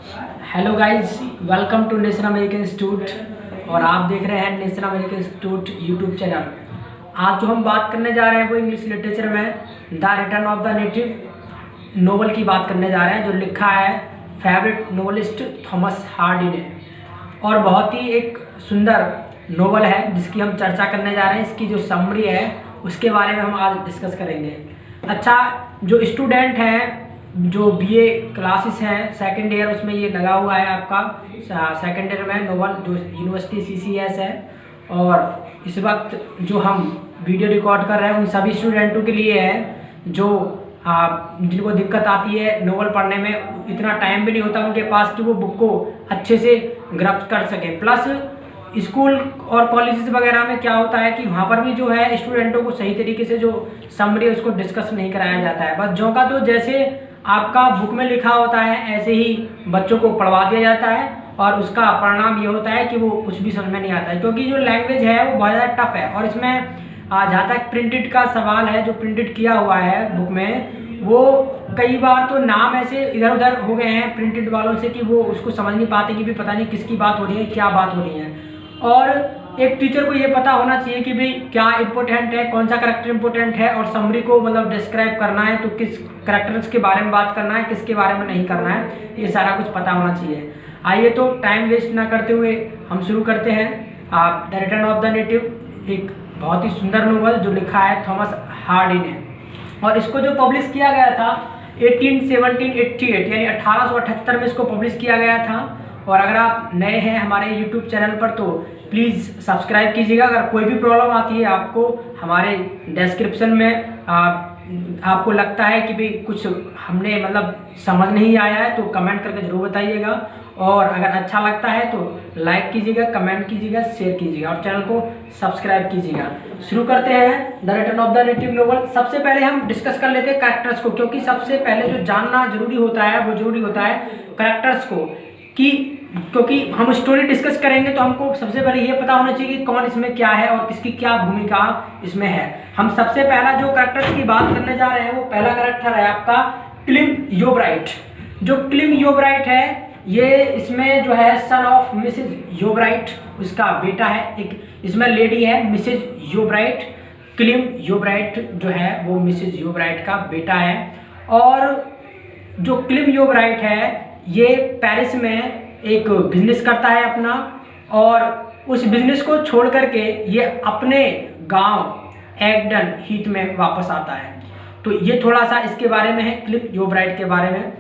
Hello guys, welcome to National American Institute और आप देख रहे हैं National American Institute YouTube channel. आज जो हम बात करने जा रहे हैं वो इंग्लिश लिटरेचर में the return of the native novel की बात करने जा रहे हैं, जो लिखा है फेवरेट नोवेलिस्ट थॉमस हार्डी ने। और बहुत ही एक सुंदर नोवेल है जिसकी हम चर्चा करने जा रहे हैं। इसकी जो समरी है उसके बारे में हम आज डिस्कस करेंगे। अच्छा, जो स्टूडेंट हैं, जो बीए क्लासेस हैं सेकेंड ईयर, उसमें ये लगा हुआ है आपका सेकेंड ईयर में नोवेल जो यूनिवर्सिटी सीसीएस है। और इस वक्त जो हम वीडियो रिकॉर्ड कर रहे हैं उन सभी स्टूडेंटों के लिए है जो जिनको दिक्कत आती है नोवेल पढ़ने में, इतना टाइम भी नहीं होता उनके पास कि वो बुक को अच्छे से ग्रैस्प कर सकें। प्लस स्कूल और कॉलेजेस वगैरह में क्या होता है कि वहाँ पर भी जो है स्टूडेंटों को सही तरीके से जो समरी है उसको डिस्कस नहीं कराया जाता है। बस जो का तो जैसे आपका बुक में लिखा होता है ऐसे ही बच्चों को पढ़वा दिया जाता है और उसका परिणाम ये होता है कि वो कुछ भी समझ में नहीं आता है, क्योंकि जो लैंग्वेज है वो बहुत ज़्यादा टफ है। और इसमें जहाँ तक प्रिंटेड का सवाल है, जो प्रिंटेड किया हुआ है बुक में, वो कई बार तो नाम ऐसे इधर उधर हो गए हैं प्रिंटेड वालों से कि वो उसको समझ नहीं पाते कि भी पता नहीं किसकी बात हो रही है, क्या बात हो रही है। और एक टीचर को ये पता होना चाहिए कि भाई क्या इंपॉर्टेंट है, कौन सा करेक्टर इंपॉर्टेंट है, और समरी को मतलब डिस्क्राइब करना है तो किस करेक्टर्स के बारे में बात करना है, किसके बारे में नहीं करना है, ये सारा कुछ पता होना चाहिए। आइए तो टाइम वेस्ट ना करते हुए हम शुरू करते हैं। The return of the native एक बहुत ही सुंदर नोवेल जो लिखा है थॉमस हार्डी ने, और इसको जो पब्लिश किया गया था 1888 यानी 1878 में इसको पब्लिश किया गया था। और अगर आप नए हैं हमारे YouTube चैनल पर तो प्लीज़ सब्सक्राइब कीजिएगा। अगर कोई भी प्रॉब्लम आती है आपको, हमारे डिस्क्रिप्शन में आपको लगता है कि भाई कुछ हमने मतलब समझ नहीं आया है तो कमेंट करके ज़रूर बताइएगा। और अगर अच्छा लगता है तो लाइक कीजिएगा, कमेंट कीजिएगा, शेयर कीजिएगा और चैनल को सब्सक्राइब कीजिएगा। शुरू करते हैं the return of the native novel. सबसे पहले हम डिस्कस कर लेते हैं कैरेक्टर्स को, क्योंकि सबसे पहले जो जानना जरूरी होता है वो जरूरी होता है कैरेक्टर्स को, क्योंकि हम स्टोरी डिस्कस करेंगे तो हमको सबसे पहले ये पता होना चाहिए कि कौन इसमें क्या है और किसकी क्या भूमिका इसमें है। हम सबसे पहला जो कैरेक्टर्स की बात करने जा रहे हैं वो पहला कैरेक्टर है आपका क्लिम योबराइट। जो क्लिम योबराइट है ये इसमें जो है सन ऑफ मिसेज योबराइट, उसका बेटा है। एक इसमें लेडी है मिसेज योबराइट, क्लिम योबराइट जो है वो मिसेज योबराइट का बेटा है। और जो क्लिम योबराइट है ये पेरिस में एक बिजनेस करता है अपना, और उस बिजनेस को छोड़ करके ये अपने गांव एगडन हीथ में वापस आता है। तो ये थोड़ा सा इसके बारे में है, क्लिम योबराइट के बारे में।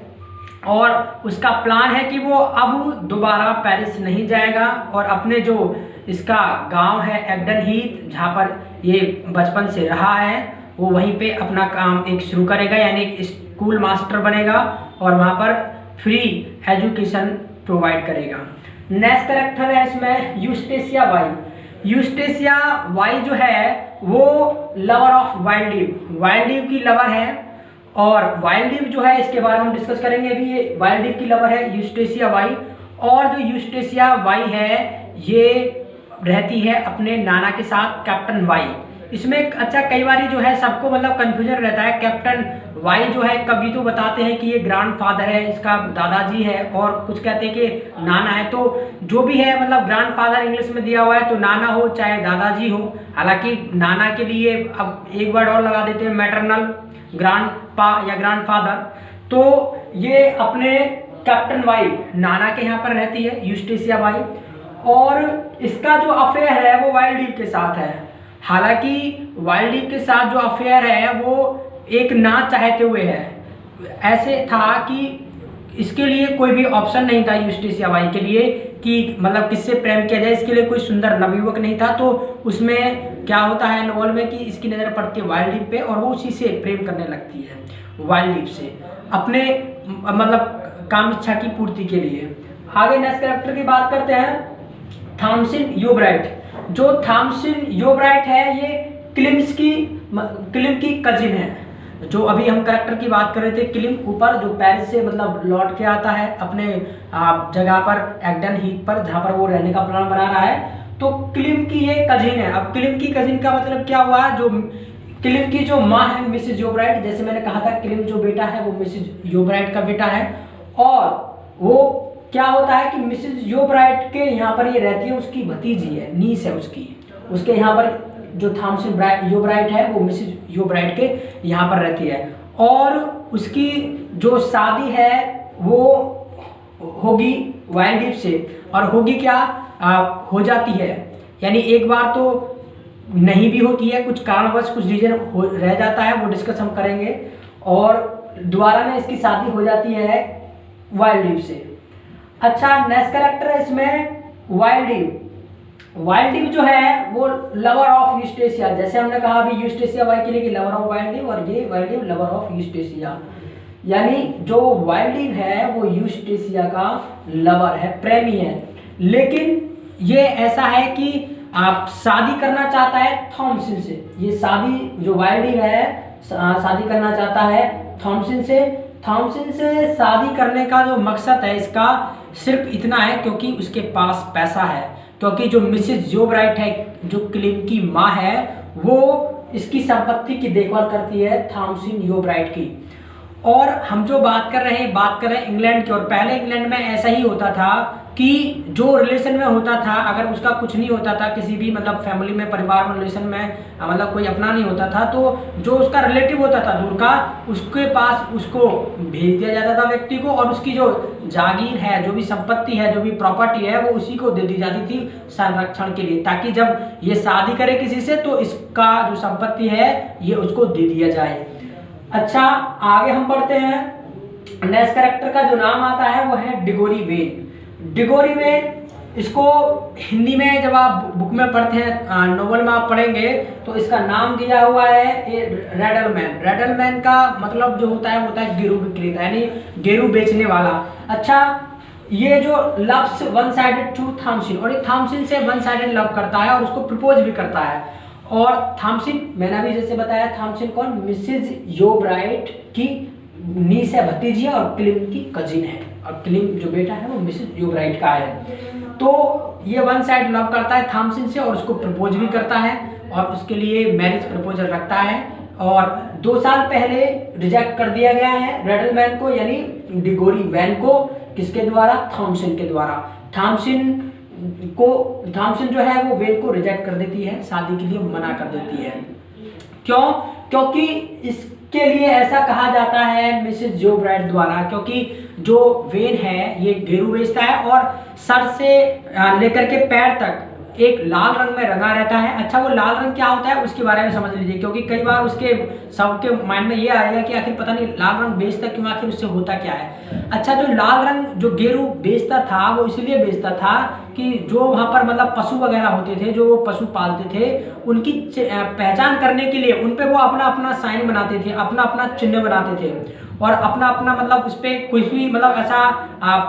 और उसका प्लान है कि वो अब दोबारा पेरिस नहीं जाएगा और अपने जो इसका गांव है एगडन हीथ, जहाँ पर ये बचपन से रहा है, वो वहीं पे अपना काम एक शुरू करेगा, यानी एक स्कूल मास्टर बनेगा और वहाँ पर फ्री एजुकेशन प्रोवाइड करेगा। नेक्स्ट कैरेक्टर है इसमें यूस्टेसिया वाई। यूस्टेसिया वाई जो है वो lover of wild leave, wild leave की लवर है। और वाइल्ड लीव जो है इसके बारे में हम डिस्कस करेंगे अभी। ये वाइल्ड लीव की लवर है यूस्टेसिया वाई। और जो यूस्टेसिया वाई है ये रहती है अपने नाना के साथ, कैप्टन वाई। इसमें अच्छा कई बार जो है सबको मतलब कंफ्यूजन रहता है। कैप्टन वाई जो है कभी तो बताते हैं कि ये ग्रैंडफादर है, इसका दादाजी है, और कुछ कहते हैं कि नाना है। तो जो भी है मतलब ग्रैंडफादर इंग्लिश में दिया हुआ है तो नाना हो चाहे दादाजी हो। हालांकि नाना के लिए अब एक वर्ड और लगा देते हैं मैटरनल, ग्रैंडपा या ग्रैंडफादर। तो ये अपने कैप्टन वाई नाना के यहाँ पर रहती है यूस्टेसिया वाई, और इसका जो अफेयर है वो वाइल्ड लीव के साथ है। हालांकि वाइल्ड लीव के साथ जो अफेयर है वो एक ना चाहते हुए है। ऐसे था कि इसके लिए कोई भी ऑप्शन नहीं था यूस्टेसिया वाई के लिए कि मतलब किससे प्रेम किया जाए, इसके लिए कोई सुंदर नवयुवक नहीं था। तो उसमें क्या होता है नोवेल में कि इसकी नज़र पड़ती है वाइल्ड लीव पे और वो उसी से प्रेम करने लगती है, वाइल्ड लीव से, अपने मतलब काम इच्छा की पूर्ति के लिए। आगे नेक्स्ट कैरेक्टर की बात करते हैं, थॉमसिन योबराइट। जो थॉमसिन योबराइट है ये क्लिम की कजिन है। जो अभी हम कैरेक्टर की बात कर रहे थे, क्लिम ऊपर जो पेरिस से मतलब लौट के आता है अपने जगह पर एगडन हीथ पर, जहाँ पर वो रहने का प्लान बना रहा है। तो क्लिम की ये कजिन है। अब क्लिम की कजिन का मतलब क्या हुआ, जो क्लिम की जो माँ है मिसेज योबराइट, जैसे मैंने कहा था क्लिम जो बेटा है वो मिसेज योबराइट का बेटा है, और वो क्या होता है कि मिसेज योबराइट के यहाँ पर ये रहती है, उसकी भतीजी है, नीस है उसकी, उसके यहाँ पर जो थॉमसन योबराइट है वो मिसेज योबराइट के यहाँ पर रहती है। और उसकी जो शादी है वो होगी वाइल्ड से, और होगी क्या हो जाती है, यानी एक बार तो नहीं भी होती है, कुछ कारणवश कुछ रीजन रह जाता है, वो डिस्कस हम करेंगे, और दोबारा में इसकी शादी हो जाती है वाइल्ड से। अच्छा, नेक्स्ट कैरेक्टर है इसमें वाइल्ड। वाइल्ड जो है वो लवर ऑफ यूस्टेशिया, जैसे हमने कहा अभी यूस्टेशिया वाई के लिए कि लवर ऑफ वाइल्ड, और ये वाइल्ड लवर ऑफ यूस्टेशिया, यानी जो वाइल्ड है वो यूस्टेशिया का लवर है, प्रेमी है। लेकिन ये ऐसा है कि आप शादी करना चाहता है थॉमसन से, ये शादी जो वाइल्ड है शादी करना चाहता है थॉमसन से। थॉमसन से शादी करने का जो मकसद है इसका सिर्फ इतना है क्योंकि उसके पास पैसा है, क्योंकि जो मिसेज योबराइट है, जो क्लिम की माँ है, वो इसकी संपत्ति की देखभाल करती है थॉमसन योबराइट की। और हम जो बात कर रहे हैं इंग्लैंड की, और पहले इंग्लैंड में ऐसा ही होता था कि जो रिलेशन में होता था, अगर उसका कुछ नहीं होता था, किसी भी मतलब फैमिली में, परिवार में, रिलेशन में मतलब कोई अपना नहीं होता था, तो जो उसका रिलेटिव होता था दूर का, उसके पास उसको भेज दिया जाता था व्यक्ति को, और उसकी जो जागीर है, जो भी संपत्ति है, जो भी प्रॉपर्टी है, वो उसी को दे दी जाती थी संरक्षण के लिए, ताकि जब ये शादी करे किसी से तो इसका जो संपत्ति है ये उसको दे दिया जाए। अच्छा, आगे हम बढ़ते हैं। नेक्स्ट कैरेक्टर का जो नाम आता है वो है डिगोरी वेन। डिगोरी वेन, इसको हिंदी में जब आप बुक में पढ़ते हैं, नोवेल में आप पढ़ेंगे, तो इसका नाम दिया हुआ है रेडलमैन। रेडलमैन का मतलब जो होता है गेरू विक्रेता, यानी गेरू बेचने वाला। अच्छा, ये जो loves one sided to Thomson, और ये थॉमसन से वन साइडेड लव करता है और उसको प्रपोज भी करता है। और थॉमसन, मैंने अभी जैसे बताया, थॉमसन कौन, मिसेज योबराइट की नीस है, भतीजी है, और क्लिम की कजिन है, और क्लिम जो बेटा है वो मिसेज योबराइट का है। तो ये वन साइड लव करता है थॉमसन से और उसको प्रपोज भी करता है, और उसके लिए मैरिज प्रपोजल रखता है, और 2 साल पहले रिजेक्ट कर दिया गया है रेडलमैन को, यानी डिगोरी वैन को। किसके द्वारा? थॉमसन के द्वारा। थॉमसन जो है वो वेन को रिजेक्ट कर देती है, शादी के लिए मना कर देती है। क्यों? क्योंकि इसके लिए ऐसा कहा जाता है मिसेज योबराइट द्वारा, क्योंकि जो वेन है ये गेरू बेचता है और सर से लेकर के पैर तक एक लाल रंग में रंगा रहता है। अच्छा, वो लाल रंग क्या होता है उसके बारे में समझ लीजिए, क्योंकि कई बार उसके सबके माइंड में ये आएगा कि आखिर पता नहीं लाल रंग बेचता क्यों, आखिर उससे होता क्या है। अच्छा, जो लाल रंग जो गेरू बेचता था वो इसलिए बेचता था कि जो वहाँ पर मतलब पशु वगैरह होते थे, जो वो पशु पालते थे, उनकी पहचान करने के लिए उन पे वो अपना अपना साइन बनाते थे, अपना अपना चिन्ह बनाते थे, और अपना अपना मतलब उस पर कुछ भी मतलब ऐसा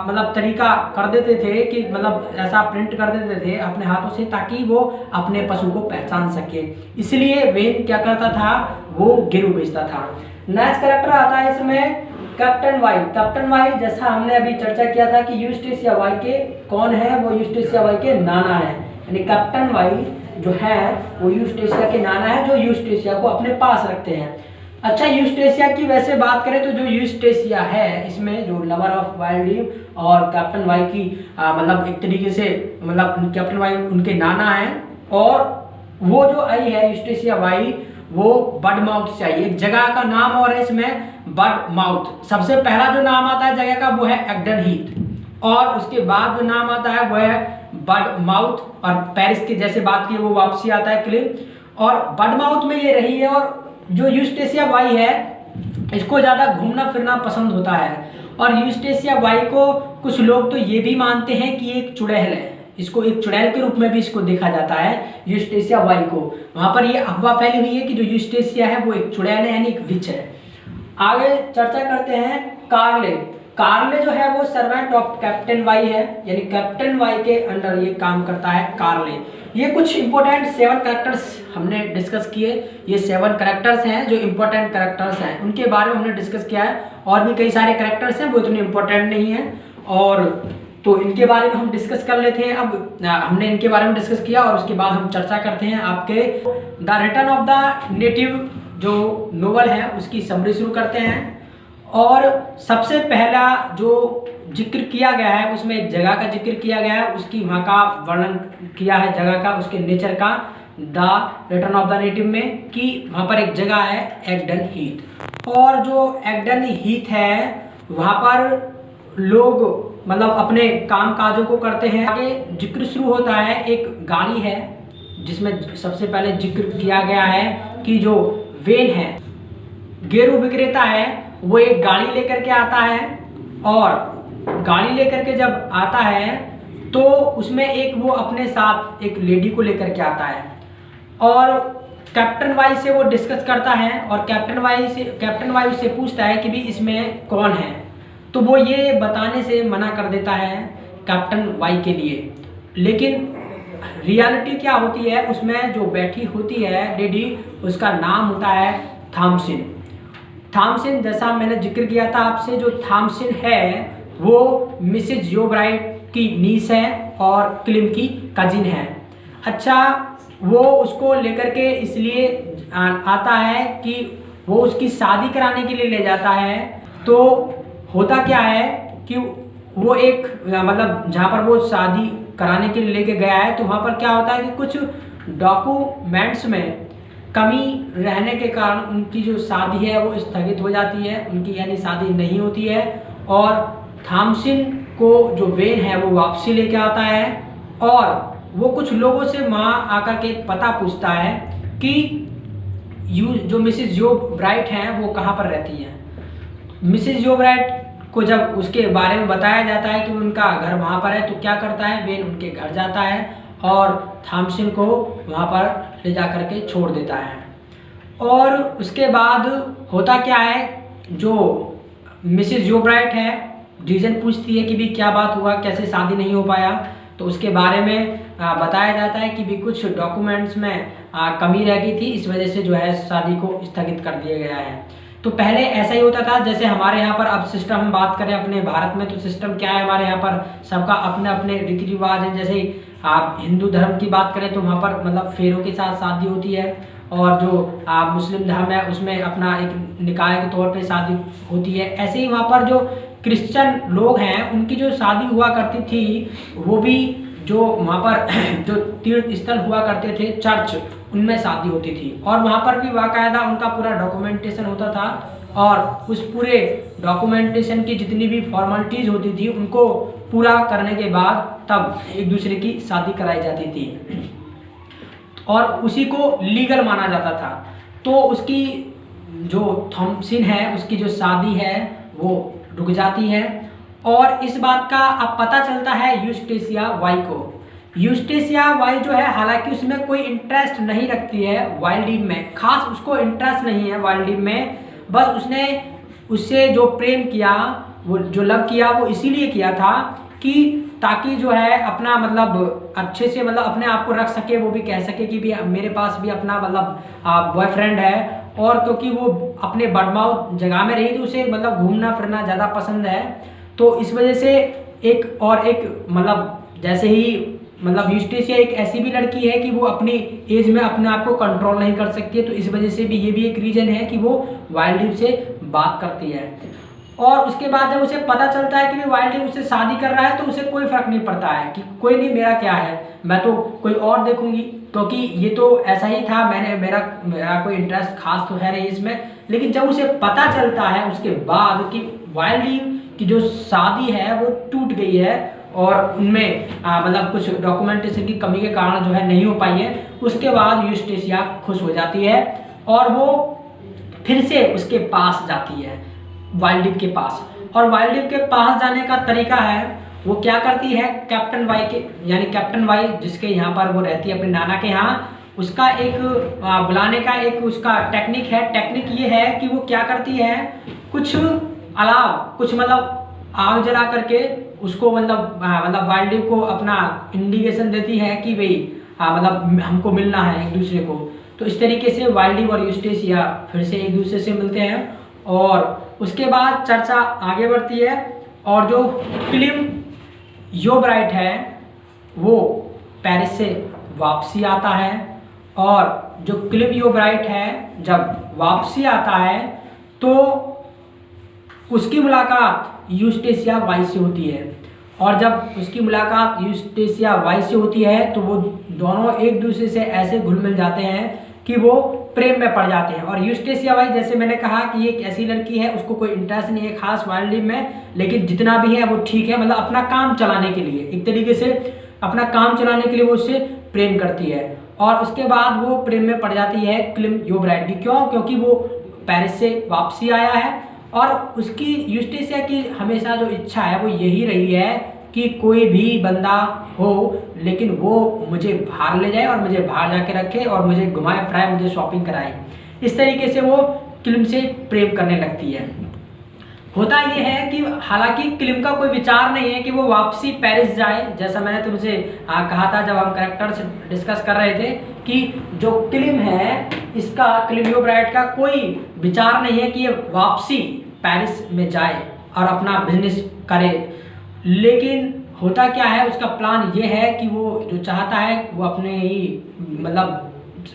मतलब तरीका कर देते थे कि मतलब ऐसा प्रिंट कर देते थे अपने हाथों से, ताकि वो अपने पशु को पहचान सके। इसलिए वेन क्या करता था, वो गेरू बेचता था। नेक्स्ट कैरेक्टर आता है इसमें कैप्टन वाई। कैप्टन वाई, जैसा हमने अभी चर्चा किया था कि यूस्टेशिया वाई के कौन है, वो यूस्टेशिया वाई के नाना है, यानी कैप्टन वाई जो है वो यूस्टेशिया के नाना है, जो यूस्टेशिया को अपने पास रखते हैं। अच्छा, यूस्टेशिया की वैसे बात करें तो जो यूस्टेशिया है इसमें जो लवर ऑफ वाइल्ड और कैप्टन वाई की मतलब एक तरीके से मतलब कैप्टन वाई उनके नाना हैं, और वो जो आई है यूस्टेशिया वाई वो बडमाउथ से आई। एक जगह का नाम और है इसमें बडमाउथ। सबसे पहला जो नाम आता है जगह का वो है एग्डन हीथ, और उसके बाद जो नाम आता है वो है बडमाउथ, और पेरिस की जैसे बात की वो वापसी आता है क्लिम, और बडमाउथ में ये रही है। और जो यूस्टेशिया वाई है इसको ज़्यादा घूमना फिरना पसंद होता है, और यूस्टेशिया वाई को कुछ लोग तो ये भी मानते हैं कि एक चुड़ैल है, इसको एक चुड़ैल के रूप में भी इसको देखा जाता है यूस्टेशिया वाई को। वहाँ पर ये अफवाह फैली हुई है कि जो यूस्टेशिया है वो एक चुड़ैल है, यानी एक विच है। आगे चर्चा करते हैं कार्ले। कार्ले जो है वो सर्वेंट ऑफ कैप्टन वाई है, यानी कैप्टन वाई के अंडर ये काम करता है कार्ले। ये कुछ इंपॉर्टेंट 7 कैरेक्टर्स हमने डिस्कस किए। ये 7 कैरेक्टर्स हैं जो इंपॉर्टेंट कैरेक्टर्स हैं, उनके बारे में हमने डिस्कस किया है। और भी कई सारे कैरेक्टर्स हैं वो इतने इंपॉर्टेंट नहीं हैं, और तो इनके बारे में हम डिस्कस कर लेते हैं। अब हमने इनके बारे में डिस्कस किया और उसके बाद हम चर्चा करते हैं आपके the return of the native जो नोवेल है उसकी समरी शुरू करते हैं। और सबसे पहला जो जिक्र किया गया है उसमें एक जगह का जिक्र किया गया है, उसकी वहाँ का वर्णन किया है जगह का, उसके नेचर का, the return of the native में, कि वहाँ पर एक जगह है एगडन हीथ। और जो एगडन हीथ है वहाँ पर लोग मतलब अपने काम काजों को करते हैं। आगे जिक्र शुरू होता है, एक गाड़ी है जिसमें सबसे पहले जिक्र किया गया है कि जो वेन है, गेरू विक्रेता है, वो एक गाड़ी लेकर के आता है। और गाड़ी लेकर के जब आता है तो उसमें एक वो अपने साथ एक लेडी को लेकर के आता है और कैप्टन वाई से वो डिस्कस करता है और कैप्टन वाई उससे पूछता है कि भी इसमें कौन है, तो वो ये बताने से मना कर देता है कैप्टन वाई के लिए। लेकिन रियलिटी क्या होती है, उसमें जो बैठी होती है लेडी, उसका नाम होता है थॉमसन। थॉमसन, जैसा मैंने जिक्र किया था आपसे, जो थॉमसन है वो मिसेज योब्राइट की नीस है और क्लिम की कजिन है। अच्छा, वो उसको लेकर के इसलिए आता है कि वो उसकी शादी कराने के लिए ले जाता है। तो होता क्या है कि वो एक मतलब जहाँ पर वो शादी कराने के लिए लेके गया है, तो वहाँ पर क्या होता है कि कुछ डॉक्यूमेंट्स में कमी रहने के कारण उनकी जो शादी है वो स्थगित हो जाती है, उनकी यानी शादी नहीं होती है। और थॉमसन को जो वेन है वो वापसी लेके आता है और वो कुछ लोगों से वहाँ आकर के पता पूछता है कि जो मिसेज योब्राइट हैं वो कहाँ पर रहती हैं। मिसेज योब्राइट को जब उसके बारे में बताया जाता है कि उनका घर वहाँ पर है, तो क्या करता है, वेन उनके घर जाता है और थॉमसन को वहाँ पर ले जा कर के छोड़ देता है। और उसके बाद होता क्या है, जो मिसेज योब्राइट है रीज़न पूछती है कि भी क्या बात हुआ, कैसे शादी नहीं हो पाया, तो उसके बारे में बताया जाता है कि भी कुछ डॉक्यूमेंट्स में कमी रह गई थी, इस वजह से जो है शादी को स्थगित कर दिया गया है। तो पहले ऐसा ही होता था, जैसे हमारे यहाँ पर अब सिस्टम हम बात करें अपने भारत में, तो सिस्टम क्या है, हमारे यहाँ पर सबका अपने अपने रीति रिवाज हैं। जैसे आप हिंदू धर्म की बात करें तो वहाँ पर मतलब फेरों के साथ शादी होती है, और जो मुस्लिम धर्म है उसमें अपना एक निकाय के तौर पे शादी होती है। ऐसे ही वहाँ पर जो क्रिश्चियन लोग हैं उनकी जो शादी हुआ करती थी, वो भी जो वहाँ पर जो तीर्थ स्थल हुआ करते थे चर्च, उनमें शादी होती थी। और वहाँ पर भी बाकायदा उनका पूरा डॉक्यूमेंटेशन होता था और उस पूरे डॉक्यूमेंटेशन की जितनी भी फॉर्मेलिटीज़ होती थी उनको पूरा करने के बाद तब एक दूसरे की शादी कराई जाती थी और उसी को लीगल माना जाता था। तो उसकी जो थॉमसन है उसकी जो शादी है वो रुक जाती है। और इस बात का अब पता चलता है यूस्टेशिया वाई को। यूस्टेशिया वाई जो है, हालांकि उसमें कोई इंटरेस्ट नहीं रखती है वाइल्ड लीव में, खास उसको इंटरेस्ट नहीं है वाइल्ड लीव में, बस उसने उससे जो प्रेम किया, वो जो लव किया, वो इसीलिए किया था कि ताकि जो है अपना मतलब अच्छे से मतलब अपने आप को रख सके, वो भी कह सके कि भी मेरे पास भी अपना मतलब बॉयफ्रेंड है। और क्योंकि वो अपने बर्डमाउथ जगह में रही तो उसे मतलब घूमना फिरना ज़्यादा पसंद है, तो इस वजह से एक मतलब जैसे ही मतलब यूस्टेशिया एक ऐसी भी लड़की है कि वो अपनी एज में अपने आप को कंट्रोल नहीं कर सकती है, तो इस वजह से भी ये भी एक रीज़न है कि वो वाइल्ड लीव से बात करती है। और उसके बाद जब उसे पता चलता है कि वाइल्ड लीव उससे शादी कर रहा है, तो उसे कोई फर्क नहीं पड़ता है कि कोई नहीं, मेरा क्या है, मैं तो कोई और देखूंगी, क्योंकि ये तो ऐसा ही था, मेरा कोई इंटरेस्ट खास तो है नहीं इसमें। लेकिन जब उसे पता चलता है उसके बाद कि वाइल्ड लीव की जो शादी है वो टूट गई है और उनमें मतलब कुछ डॉक्यूमेंटेशन की कमी के कारण जो है नहीं हो पाई है, उसके बाद यूस्टेशिया खुश हो जाती है और वो फिर से उसके पास जाती है, वाइल्ड लीव के पास। और वाइल्ड लीव के पास जाने का तरीका है, वो क्या करती है, कैप्टन वाई के यानी कैप्टन वाई जिसके यहाँ पर वो रहती है अपने नाना के यहाँ, उसका एक बुलाने का एक उसका टेक्निक है। टेक्निक ये है कि वो क्या करती है, कुछ मतलब आग जला करके उसको मतलब वाइल्ड लीव को अपना इंडिकेशन देती है कि भाई मतलब हमको मिलना है एक दूसरे को। तो इस तरीके से वाइल्ड लीव और यूस्टेशिया फिर से एक दूसरे से मिलते हैं और उसके बाद चर्चा आगे बढ़ती है। और जो क्लिम योब्राइट है वो पेरिस से वापसी आता है, और जो क्लिम योब्राइट है जब वापसी आता है तो उसकी मुलाकात यूस्टेशिया वाई से होती है। और जब उसकी मुलाकात यूस्टेशिया वाई से होती है तो वो दोनों एक दूसरे से ऐसे घुल मिल जाते हैं कि वो प्रेम में पड़ जाते हैं। और यूस्टेशिया वाई, जैसे मैंने कहा कि ये एक ऐसी लड़की है, उसको कोई इंटरेस्ट नहीं है खास वाइल्ड लाइफ में, लेकिन जितना भी है वो ठीक है, मतलब अपना काम चलाने के लिए, एक तरीके से अपना काम चलाने के लिए वो उससे प्रेम करती है। और उसके बाद वो प्रेम में पड़ जाती है क्लिम योब्राइट की। क्यों? क्योंकि वो पेरिस से वापसी आया है और उसकी यूस्टेशिया की हमेशा जो इच्छा है वो यही रही है कि कोई भी बंदा हो लेकिन वो मुझे बाहर ले जाए और मुझे बाहर जाके रखे और मुझे घुमाए फिराए, मुझे शॉपिंग कराए। इस तरीके से वो क्लिम से प्रेम करने लगती है। होता ये है कि हालांकि क्लिम का कोई विचार नहीं है कि वो वापसी पेरिस जाए, जैसा मैंने तुमसे कहा था जब हम कैरेक्टर्स डिस्कस कर रहे थे कि जो क्लिम है इसका, क्लिम योब्राइट का कोई विचार नहीं है कि ये वापसी पेरिस में जाए और अपना बिजनेस करे। लेकिन होता क्या है, उसका प्लान ये है कि वो जो चाहता है वो अपने ही मतलब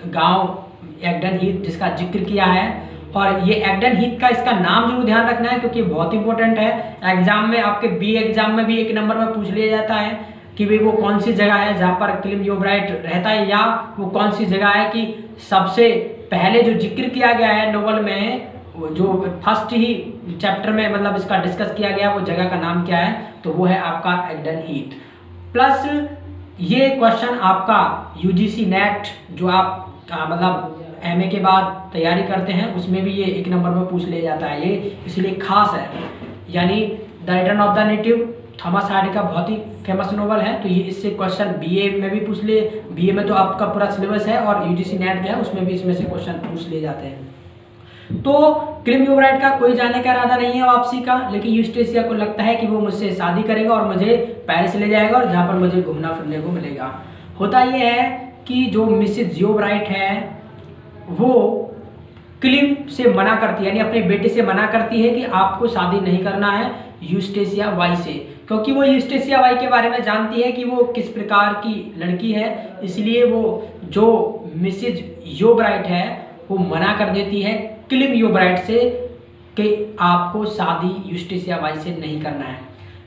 गांव एग्डन हीथ जिसका जिक्र किया है, और ये एग्डन हीथ का इसका नाम जरूर ध्यान रखना है क्योंकि बहुत इंपॉर्टेंट है। एग्जाम में, आपके बी एग्जाम में भी एक नंबर में पूछ लिया जाता है कि भाई वो कौन सी जगह है जहाँ पर क्लिम योब्राइट रहता है, या वो कौन सी जगह है कि सबसे पहले जो जिक्र किया गया है नोवेल में, जो फर्स्ट ही चैप्टर में मतलब इसका डिस्कस किया गया, वो जगह का नाम क्या है, तो वो है आपका एग्डन हीथ। प्लस ये क्वेश्चन आपका यूजीसी नेट जो आप मतलब एमए के बाद तैयारी करते हैं उसमें भी ये एक नंबर में पूछ लिया जाता है, ये इसलिए खास है। यानी the return of the native Thomas Hardy का बहुत ही फेमस नोवेल है, तो ये इससे क्वेश्चन बीए में भी पूछ ले, बीए में तो आपका पूरा सिलेबस है और यूजीसी नेट जो है उसमें भी इसमें से क्वेश्चन पूछ लिए जाते हैं। तो क्लिम योब्राइट का कोई जाने का इरादा नहीं है वापसी का, लेकिन यूस्टेशिया को लगता है कि वो मुझसे शादी करेगा और मुझे पेरिस ले जाएगा और जहाँ पर मुझे घूमना फिरने को मिलेगा। होता ये है कि जो मिसेज योब्राइट है वो क्लिम से मना करती है, यानी अपने बेटे से मना करती है कि आपको शादी नहीं करना है यूस्टेशिया वाई से, क्योंकि वो यूस्टेशिया वाई के बारे में जानती है कि वो किस प्रकार की लड़की है। इसलिए वो जो मिसेज योब्राइट है वो मना कर देती है क्लिम योब्राइट से कि आपको शादी यूस्टेशिया वाई से नहीं करना है।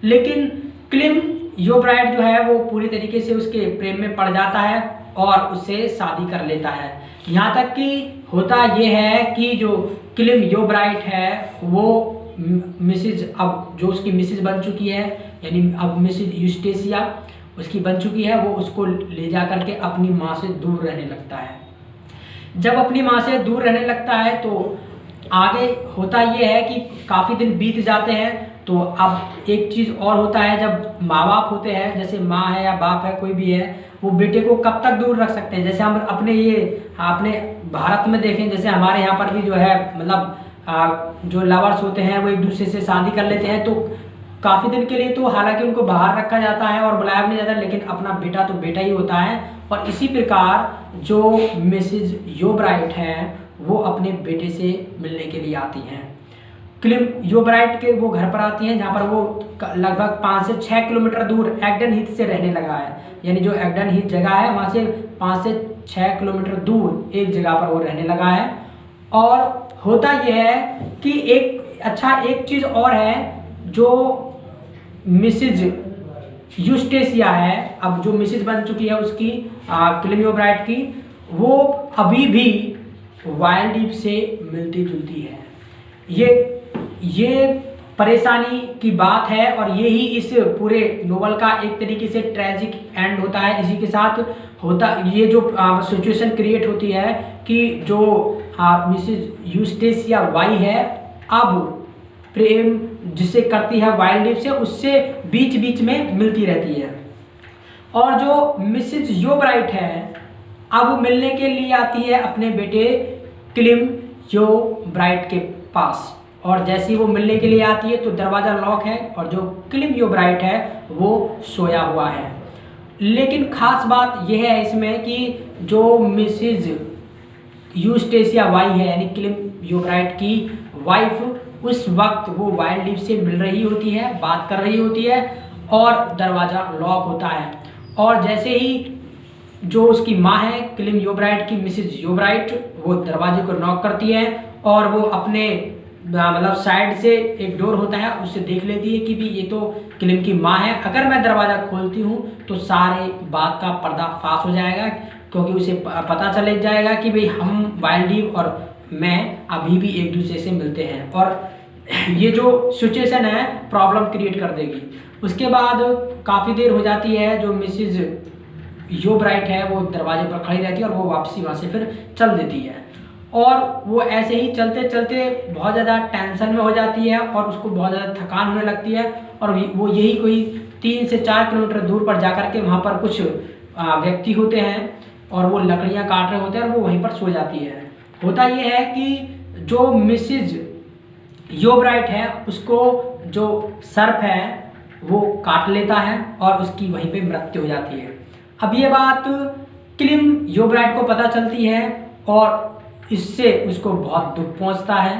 लेकिन क्लिम योब्राइट जो है वो पूरी तरीके से उसके प्रेम में पड़ जाता है और उससे शादी कर लेता है। यहाँ तक कि होता ये है कि जो क्लिम योब्राइट है वो मिसेज, अब जो उसकी मिसेज बन चुकी है, यानी अब मिसेज यूस्टेशिया उसकी बन चुकी है, वो उसको ले जा करके अपनी माँ से दूर रहने लगता है। जब अपनी माँ से दूर रहने लगता है तो आगे होता ये है कि काफ़ी दिन बीत जाते हैं। तो अब एक चीज़ और होता है, जब माँ बाप होते हैं, जैसे माँ है या बाप है कोई भी है, वो बेटे को कब तक दूर रख सकते हैं। जैसे हम अपने भारत में देखें, जैसे हमारे यहाँ पर भी जो है मतलब जो लवर्स होते हैं वो एक दूसरे से शादी कर लेते हैं, तो काफ़ी दिन के लिए तो हालांकि उनको बाहर रखा जाता है और बुलाया भी नहीं जाता, लेकिन अपना बेटा तो बेटा ही होता है। और इसी प्रकार जो मिसेज योब्राइट है वो अपने बेटे से मिलने के लिए आती हैं। क्लिम योब्राइट के वो घर पर आती हैं जहाँ पर वो लगभग 5 से 6 किलोमीटर दूर एग्डन हीथ से रहने लगा है, यानी जो एग्डन हीथ जगह है वहाँ से 5 से 6 किलोमीटर दूर एक जगह पर वो रहने लगा है। और होता यह है कि एक चीज़ और है, जो मिसेज यूस्टेशिया है, अब जो मिसेज बन चुकी है उसकी क्लिम योब्राइट की, वो अभी भी वाइल्ड ईव से मिलती जुलती है। ये परेशानी की बात है और यही इस पूरे नोवेल का एक तरीके से ट्रेजिक एंड होता है। इसी के साथ ये जो सिचुएशन क्रिएट होती है कि जो मिसेज यूस्टेशिया वाई है अब प्रेम जिसे करती है वाइल्ड ईव से, उससे बीच बीच में मिलती रहती है। और जो मिसेज योब्राइट है अब मिलने के लिए आती है अपने बेटे क्लिम योब्राइट के पास, और जैसे ही वो मिलने के लिए आती है तो दरवाज़ा लॉक है और जो क्लिम योब्राइट है वो सोया हुआ है। लेकिन खास बात यह है इसमें कि जो मिसेज यूस्टेशिया वाई है, यानी क्लिम योब्राइट की वाइफ, उस वक्त वो वाइल्ड ईव से मिल रही होती है, बात कर रही होती है और दरवाज़ा लॉक होता है। और जैसे ही जो उसकी माँ है क्लिम योब्राइट की, मिसेज योब्राइट, वो दरवाजे को नॉक करती है और वो अपने मतलब साइड से एक डोर होता है, उससे देख लेती है कि भी ये तो क्लिम की माँ है। अगर मैं दरवाज़ा खोलती हूँ तो सारे बात का पर्दाफाश हो जाएगा, क्योंकि उसे पता चले जाएगा कि भाई हम वाइल्ड और मैं अभी भी एक दूसरे से मिलते हैं, और ये जो सिचुएशन है प्रॉब्लम क्रिएट कर देगी। उसके बाद काफ़ी देर हो जाती है, जो मिसिज यो ब्राइट है वो दरवाजे पर खड़ी रहती है और वो वापसी वहाँ से फिर चल देती है। और वो ऐसे ही चलते चलते बहुत ज़्यादा टेंशन में हो जाती है और उसको बहुत ज़्यादा थकान होने लगती है, और वो यही कोई 3 से 4 किलोमीटर दूर पर जाकर के वहाँ पर कुछ व्यक्ति होते हैं और वो लकड़ियाँ काट रहे होते हैं और वो वहीं पर सो जाती है। होता ये है कि जो मिसिज यो ब्राइट है उसको जो सर्प है वो काट लेता है और उसकी वहीं पे मृत्यु हो जाती है। अब ये बात क्लिम यो ब्राइट को पता चलती है और इससे उसको बहुत दुख पहुंचता है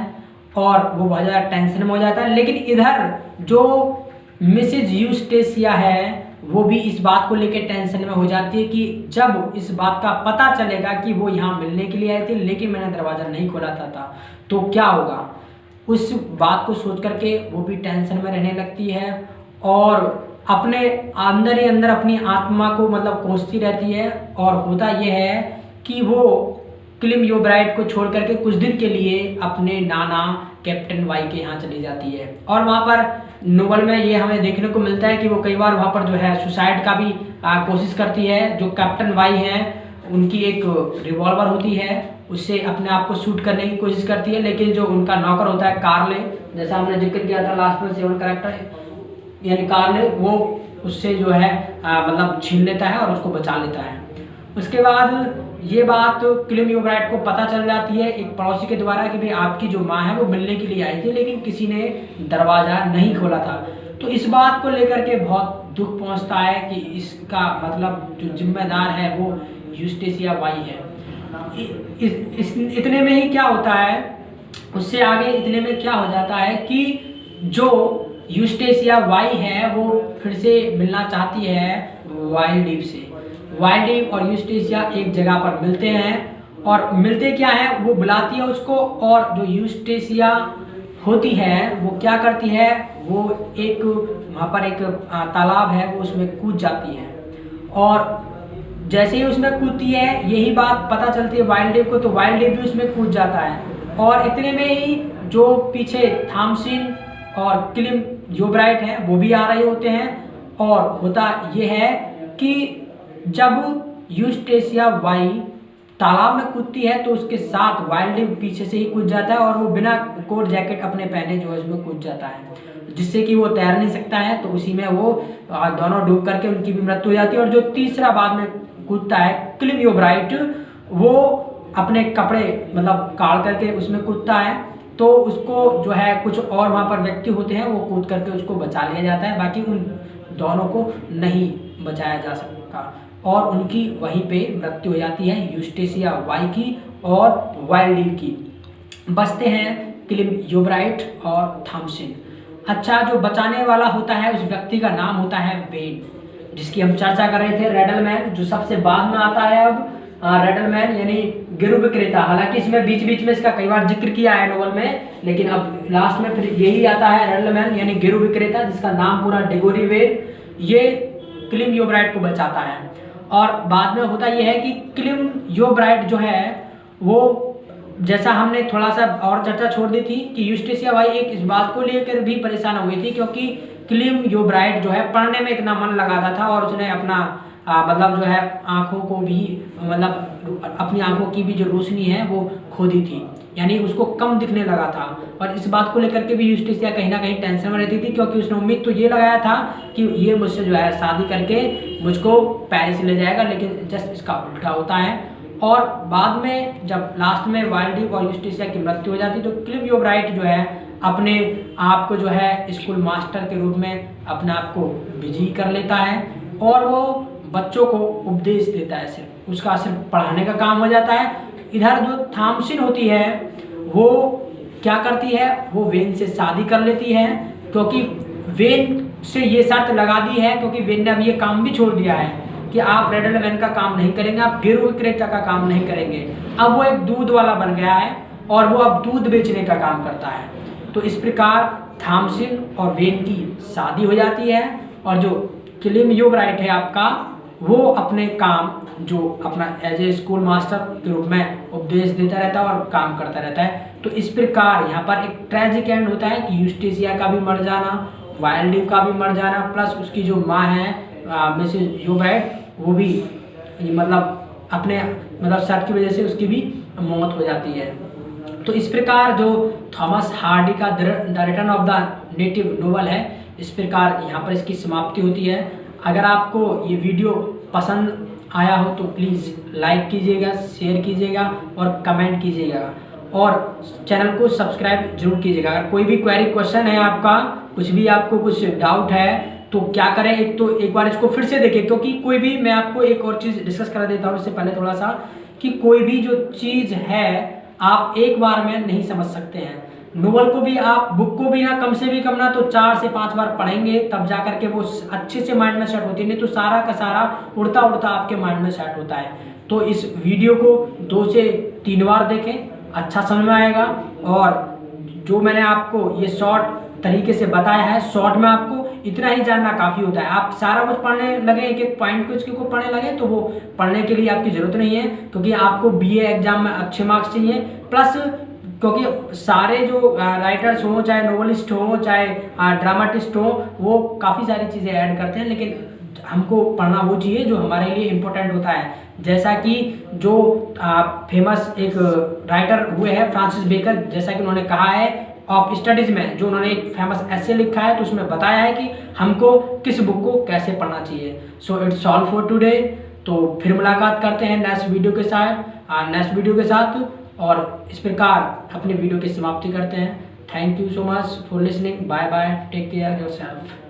और वो बहुत ज़्यादा टेंशन में हो जाता है। लेकिन इधर जो मिसिज यूस्टेसिया है वो भी इस बात को लेकर टेंशन में हो जाती है कि जब इस बात का पता चलेगा कि वो यहाँ मिलने के लिए आए थे लेकिन मैंने दरवाज़ा नहीं खोला था तो क्या होगा। उस बात को सोच करके वो भी टेंशन में रहने लगती है और अपने अंदर ही अंदर अपनी आत्मा को मतलब कोसती रहती है। और होता यह है कि वो क्लिम यो ब्राइट को छोड़ करके कुछ दिन के लिए अपने नाना कैप्टन वाई के यहाँ चली जाती है। और वहाँ पर नोवेल में ये हमें देखने को मिलता है कि वो कई बार वहाँ पर जो है सुसाइड का भी कोशिश करती है। जो कैप्टन वाई हैं उनकी एक रिवॉल्वर होती है, उससे अपने आप को शूट करने की कोशिश करती है, लेकिन जो उनका नौकर होता है कार्ले, जैसा हमने जिक्र किया था लास्ट में 7 कैरेक्टर यानी कार्ले, वो उससे जो है मतलब छीन लेता है और उसको बचा लेता है। उसके बाद ये बात क्लिम यो ब्राइट को पता चल जाती है एक पड़ोसी के द्वारा कि भाई आपकी जो माँ है वो मिलने के लिए आई थी लेकिन किसी ने दरवाज़ा नहीं खोला था। तो इस बात को लेकर के बहुत दुख पहुंचता है कि इसका मतलब जो जिम्मेदार है वो यूस्टेसिया वाई है। इतने में ही क्या होता है, उससे आगे इतने में क्या हो जाता है कि जो यूस्टेसिया वाई है वो फिर से मिलना चाहती है वाइल्ड लीफ से। वाइल्ड लीफ और यूस्टेसिया एक जगह पर मिलते हैं और मिलते क्या है, वो बुलाती है उसको और जो यूस्टेसिया होती है वो क्या करती है, वो एक वहाँ पर एक तालाब है वो उसमें कूद जाती है। और जैसे ही उसमें कूदती है यही बात पता चलती है वाइल्ड लीफ को, तो वाइल्ड लीफ भी उसमें कूद जाता है। और इतने में ही जो पीछे थॉमसिन और क्लिम यो ब्राइट हैं वो भी आ रहे होते हैं। और होता ये है कि जब यूस्टेसिया वाई तालाब में कूदती है तो उसके साथ वाइल्ड लीफ पीछे से ही कूद जाता है और वो बिना कोट जैकेट अपने पहने जो है उसमें कूद जाता है, जिससे कि वो तैर नहीं सकता है। तो उसी में वो दोनों डूब करके उनकी भी मृत्यु हो जाती है। और जो तीसरा बाद में कूदता है क्लिम यो ब्राइट, वो अपने कपड़े मतलब काट करके उसमें कूदता है, तो उसको जो है कुछ और वहाँ पर व्यक्ति होते हैं वो कूद करके उसको बचा लिया जाता है, बाकी उन दोनों को नहीं बचाया जा सकता और उनकी वहीं पे मृत्यु हो जाती है यूस्टेसिया वाई की और वाइल्ड लीफ की। बचते हैं क्लिम यो ब्राइट और थॉमसिन। अच्छा, जो बचाने वाला होता है उस व्यक्ति का नाम होता है वेन, जिसकी हम चर्चा कर रहे थे, रेडलमैन, जो सबसे बाद में आता है। अब रेडलमैन यानी गिरु विक्रेता, हालांकि इसमें बीच बीच में इसका कई बार जिक्र किया है नोवेल में, लेकिन अब लास्ट में फिर यही आता है रेडलमैन यानी गिरु विक्रेता, जिसका नाम पूरा डिगोरी वेन। ये क्लिम यो ब्राइट को बचाता है। और बाद में होता यह है कि क्लिम यो ब्राइट जो है वो, जैसा हमने थोड़ा सा और चर्चा छोड़ दी थी कि यूस्टेसिया वाई एक इस बात को लेकर भी परेशान हो गई थी क्योंकि क्लिम यो ब्राइट जो है पढ़ने में इतना मन लगाता था और उसने अपना मतलब जो है आँखों को भी मतलब अपनी आँखों की भी जो रोशनी है वो खो दी थी, यानी उसको कम दिखने लगा था। और इस बात को लेकर के भी यूस्टेसिया कहीं ना कहीं टेंशन में रहती थी क्योंकि उसने उम्मीद तो ये लगाया था कि ये मुझसे जो है शादी करके मुझको पेरिस ले जाएगा, लेकिन जस्ट इसका उल्टा होता है। और बाद में जब लास्ट में वाइल्ड लीफ और यूस्टेसिया की मृत्यु हो जाती तो क्लिम यो ब्राइट जो है अपने आप को जो है स्कूल मास्टर के रूप में अपने आप को बिजी कर लेता है और वो बच्चों को उपदेश देता है, सिर्फ उसका सिर्फ पढ़ाने का काम हो जाता है। इधर जो थॉमसिन होती है वो क्या करती है, वो वेन से शादी कर लेती है क्योंकि वेन से ये शर्त लगा दी है, क्योंकि वेन ने अब ये काम भी छोड़ दिया है कि आप रेडलमैन का काम नहीं करेंगे, आप गिरु विक्रेता का काम नहीं करेंगे। अब वो एक दूध वाला बन गया है और वो अब दूध बेचने का काम करता है। तो इस प्रकार थॉमसन और वेन की शादी हो जाती है और जो किलिम योबराइट है आपका, वो अपने काम जो अपना एज ए स्कूल मास्टर के रूप में उपदेश देता रहता है और काम करता रहता है। तो इस प्रकार यहाँ पर एक ट्रेजिक एंड होता है कि यूस्टेशिया का भी मर जाना, वाइल्ड का भी मर जाना, प्लस उसकी जो माँ है मिसेस योबराइट, वो भी मतलब अपने शर्ट की वजह से उसकी भी मौत हो जाती है। तो इस प्रकार जो थॉमस हार्डी का the return of the native novel है, इस प्रकार यहाँ पर इसकी समाप्ति होती है। अगर आपको ये वीडियो पसंद आया हो तो प्लीज़ लाइक कीजिएगा, शेयर कीजिएगा और कमेंट कीजिएगा और चैनल को सब्सक्राइब जरूर कीजिएगा। अगर कोई भी क्वेरी क्वेश्चन है आपका, कुछ भी आपको कुछ डाउट है तो क्या करें, एक बार इसको फिर से देखें, क्योंकि कोई भी, मैं आपको एक और चीज़ डिस्कस कर देता हूँ इससे पहले थोड़ा सा, कि कोई भी जो चीज़ है आप एक बार में नहीं समझ सकते हैं। नोवेल को भी आप, बुक को भी ना कम से भी कम ना तो 4 से 5 बार पढ़ेंगे तब जा करके वो अच्छे से माइंड में सेट होती है, नहीं तो सारा का सारा उड़ता उड़ता आपके माइंड में सेट होता है। तो इस वीडियो को 2 से 3 बार देखें, अच्छा समझ में आएगा। और जो मैंने आपको ये शॉर्ट तरीके से बताया है, शॉर्ट में आपको इतना ही जानना काफ़ी होता है। आप सारा कुछ पढ़ने लगे, एक एक पॉइंट को इसके को पढ़ने लगे तो वो पढ़ने के लिए आपकी ज़रूरत नहीं है, क्योंकि आपको बीए एग्जाम में अच्छे मार्क्स चाहिए। प्लस क्योंकि सारे जो राइटर्स हों, चाहे नोवेलिस्ट हों, चाहे ड्रामाटिस्ट हों, वो काफ़ी सारी चीज़ें ऐड करते हैं, लेकिन हमको पढ़ना वो चाहिए जो हमारे लिए इम्पोर्टेंट होता है। जैसा कि जो फेमस एक राइटर हुए हैं फ्रांसिस बेकर, जैसा कि उन्होंने कहा है ऑफ स्टडीज में, जो उन्होंने एक फेमस ऐसे लिखा है तो उसमें बताया है कि हमको किस बुक को कैसे पढ़ना चाहिए। So it's all for today. तो फिर मुलाकात करते हैं नेक्स्ट वीडियो के साथ और इस प्रकार अपने वीडियो की समाप्ति करते हैं। Thank you so much for listening. Bye bye, take care yourself.